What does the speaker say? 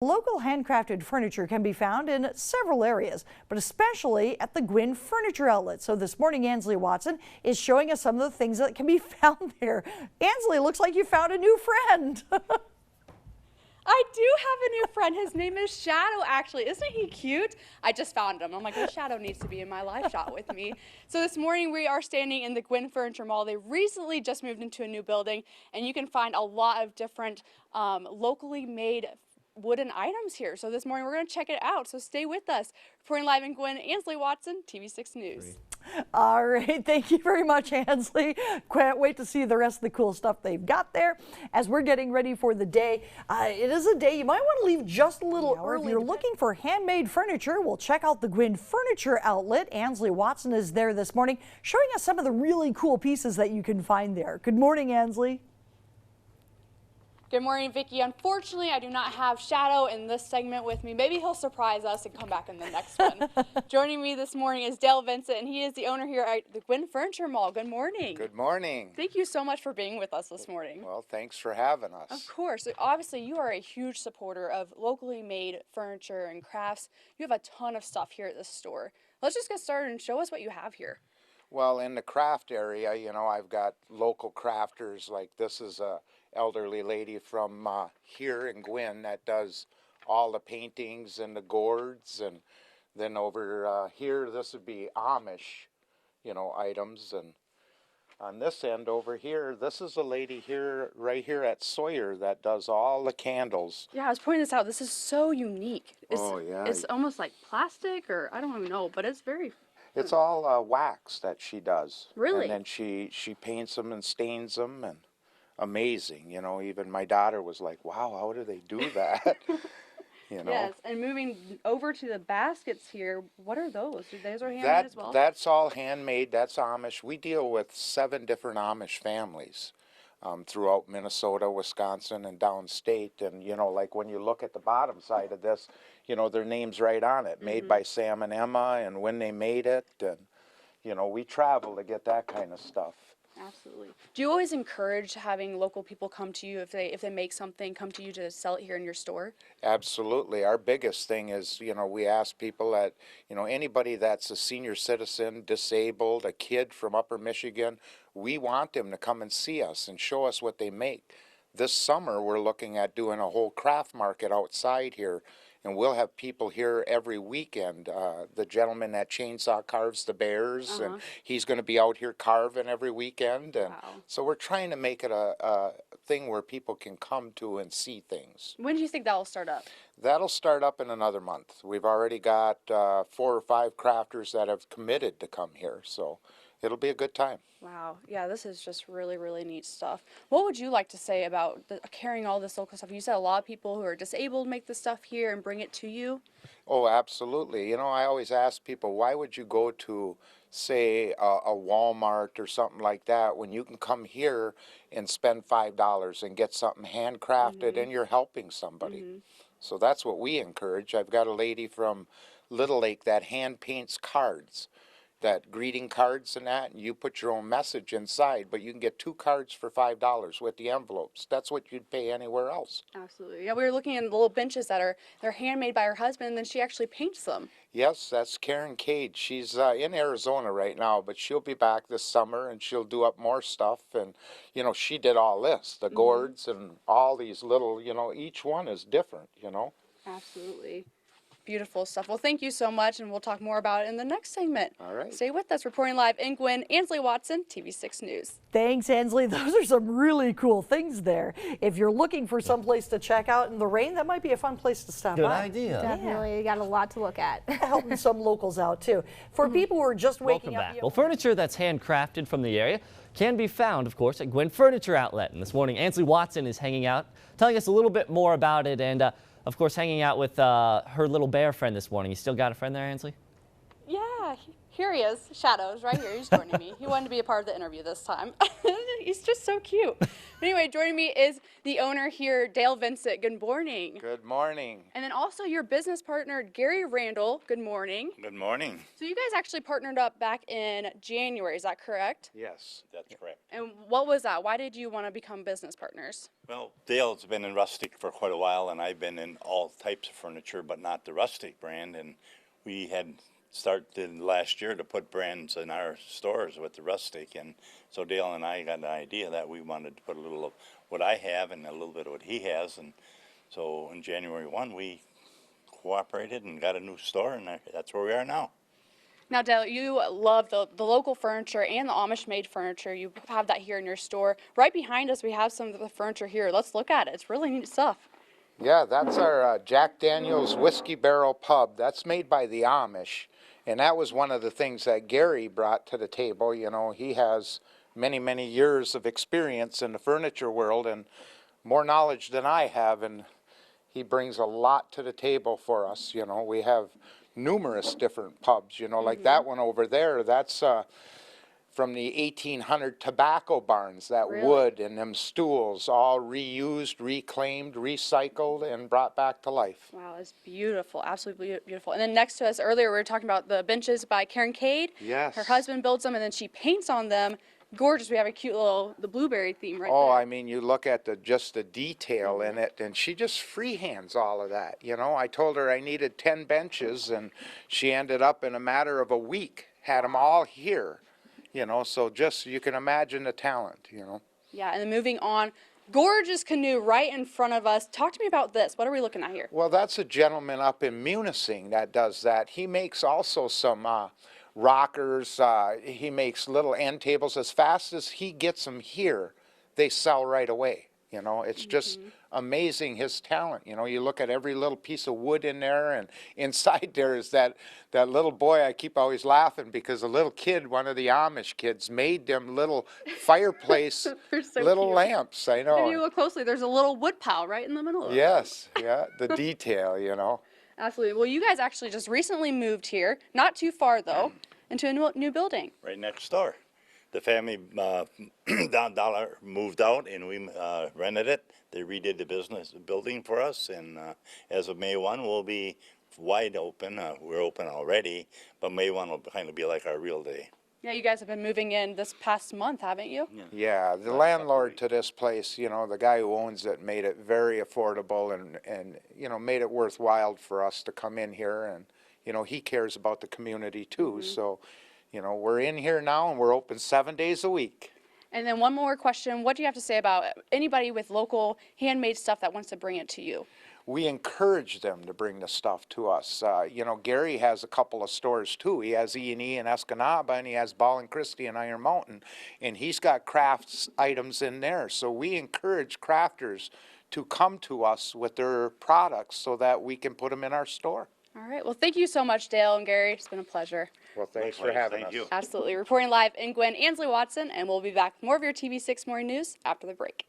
Local handcrafted furniture can be found in several areas, but especially at the Gwinn Furniture Outlet. So this morning, Ansley Watson is showing us some of the things that can be found there. Ansley, looks like you found a new friend. I do have a new friend. His name is Shadow, actually. Isn't he cute? I just found him. I'm like, well, Shadow needs to be in my live shot with me. So this morning we are standing in the Gwinn Furniture Mall. They recently just moved into a new building, and you can find a lot of different locally made wooden items here. So this morning we're going to check it out. So stay with us. Reporting live in Gwinn, Ansley Watson, TV6 News. All right, thank you very much, Ansley. Can't wait to see the rest of the cool stuff they've got there. As we're getting ready for the day, it is a day you might want to leave just a little early. If you're looking for handmade furniture, we'll check out the Gwinn Furniture Outlet. Ansley Watson is there this morning, showing us some of the really cool pieces that you can find there. Good morning, Ansley. Good morning, Vicki. Unfortunately, I do not have Shadow in this segment with me. Maybe he'll surprise us and come back in the next one. Joining me this morning is Dale Vincent, and he is the owner here at the Gwinn Furniture Mall. Good morning. Good morning. Thank you so much for being with us this morning. Well, thanks for having us. Of course. Obviously, you are a huge supporter of locally made furniture and crafts. You have a ton of stuff here at this store. Let's just get started and show us what you have here. Well, in the craft area, you know, I've got local crafters. Like this is a elderly lady from here in Gwinn that does all the paintings and the gourds, and then over here this would be Amish, you know, items. And on this end over here, this is a lady here, right here at Sawyer, that does all the candles. Yeah, I was pointing this out. This is so unique. Oh yeah, it's almost like plastic, or I don't even know, but it's very. It's all wax that she does. Really? And then she paints them and stains them, and amazing. You know, even my daughter was like, wow, how do they do that? You know? Yes, and moving over to the baskets here, what are those? Those are handmade as well? That's all handmade. That's Amish. We deal with 7 different Amish families throughout Minnesota, Wisconsin, and downstate. And, you know, like when you look at the bottom side of this, you know, their name's right on it, made by Sam and Emma, and when they made it. And, you know, we travel to get that kind of stuff. Absolutely. Do you always encourage having local people come to you if they make something, come to you to sell it here in your store? Absolutely. Our biggest thing is, you know, we ask people that, you know, anybody that's a senior citizen, disabled, a kid from Upper Michigan, we want them to come and see us and show us what they make. This summer we're looking at doing a whole craft market outside here, and we'll have people here every weekend. The gentleman that chainsaw carves the bears, and he's going to be out here carving every weekend. And so we're trying to make it a thing where people can come to and see things. When do you think that'll start up? That'll start up in another month. We've already got 4 or 5 crafters that have committed to come here, so it'll be a good time. Wow. Yeah, this is just really, really neat stuff. What would you like to say about carrying all this local stuff? You said a lot of people who are disabled make the stuff here and bring it to you. Oh, absolutely. You know, I always ask people, why would you go to, say, a Walmart or something like that when you can come here and spend $5 and get something handcrafted and you're helping somebody? So that's what we encourage. I've got a lady from Little Lake that hand paints cards, that greeting cards and that, and you put your own message inside, but you can get 2 cards for $5 with the envelopes. That's what you'd pay anywhere else. Absolutely. Yeah, we were looking at the little benches that they're handmade by her husband, and then she actually paints them. Yes, that's Karen Cage. She's in Arizona right now, but she'll be back this summer, and she'll do up more stuff. And, you know, she did all this, the gourds and all these little, you know, each one is different, you know. Absolutely. Beautiful stuff. Well, thank you so much, and we'll talk more about it in the next segment. All right. Stay with us. Reporting live in Gwinn, Ansley Watson, TV6 News. Thanks, Ansley. Those are some really cool things there. If you're looking for some place to check out in the rain, that might be a fun place to stop by. Good idea. Definitely. You got a lot to look at. Helping some locals out, too. For people who are just waking Welcome up. back. Well, furniture that's handcrafted from the area can be found, of course, at Gwinn Furniture Outlet. And this morning, Ansley Watson is hanging out, telling us a little bit more about it, and of course, hanging out with her little bear friend this morning. You still got a friend there, Ansley? Yeah, here he is. Shadow's right here. He's joining me. He wanted to be a part of the interview this time. He's just so cute. But anyway, joining me is the owner here, Dale Vincent. Good morning. Good morning. And then also your business partner, Gary Randall. Good morning. Good morning. So you guys actually partnered up back in January, is that correct? Yes. That's correct. And what was that? Why did you want to become business partners? Well, Dale's been in rustic for quite a while, and I've been in all types of furniture, but not the rustic brand. And we had started last year to put brands in our stores with the rustic. And so Dale and I got the idea that we wanted to put a little of what I have and a little bit of what he has. And so on January 1, we cooperated and got a new store, and that's where we are now. Now, Dale, you love the local furniture and the Amish-made furniture. You have that here in your store. Right behind us, we have some of the furniture here. Let's look at it. It's really neat stuff. Yeah, that's our Jack Daniel's Whiskey Barrel Pub. That's made by the Amish. And that was one of the things that Gary brought to the table. You know, he has many, many years of experience in the furniture world and more knowledge than I have. And he brings a lot to the table for us. You know, we have numerous different pubs, you know, like that one over there. That's from the 1800 tobacco barns, that Really? wood and them stools, all reused, reclaimed, recycled, and brought back to life. Wow, it's beautiful, absolutely beautiful. And then next to us earlier, we were talking about the benches by Karen Cade. Yes. Her husband builds them, and then she paints on them. Gorgeous. We have a cute little, the blueberry theme right Oh, there. I mean, you look at just the detail in it, and she just freehands all of that. You know, I told her I needed 10 benches, and she ended up in a matter of a week, had them all here. You know, so just, you can imagine the talent, you know. Yeah, and then moving on, gorgeous canoe right in front of us. Talk to me about this. What are we looking at here? Well, that's a gentleman up in Munising that does that. He makes also some rockers. He makes little end tables. As fast as he gets them here, they sell right away. You know, it's just amazing his talent. You know, you look at every little piece of wood in there, and inside there is that little boy. I keep always laughing because a little kid, one of the Amish kids, made them little fireplace They're so little cute. lamps. I know. If you look closely, there's a little wood pile right in the middle of it. Yes, yeah, the detail, you know. Absolutely. Well, you guys actually just recently moved here, not too far though, into a new building. Right next door. The family dollar moved out, and we rented it. They redid the building for us, and as of May 1, we'll be wide open. We're open already, but May 1 will kind of be like our real day. Yeah, you guys have been moving in this past month, haven't you? Yeah, the landlord to this place, you know, the guy who owns it made it very affordable and you know, made it worthwhile for us to come in here, and you know, he cares about the community too. So, you know, we're in here now and we're open 7 days a week. And then one more question. What do you have to say about anybody with local handmade stuff that wants to bring it to you? We encourage them to bring the stuff to us. You know, Gary has a couple of stores too. He has E&E in Escanaba, and he has Ball and Christie in Iron Mountain, and he's got crafts items in there. So we encourage crafters to come to us with their products so that we can put them in our store. All right. Well, thank you so much, Dale and Gary. It's been a pleasure. Well, thanks for Likewise, having thank us. you. Absolutely. Reporting live in Gwinn, Ansley Watson, and we'll be back with more of your TV6 Morning News after the break.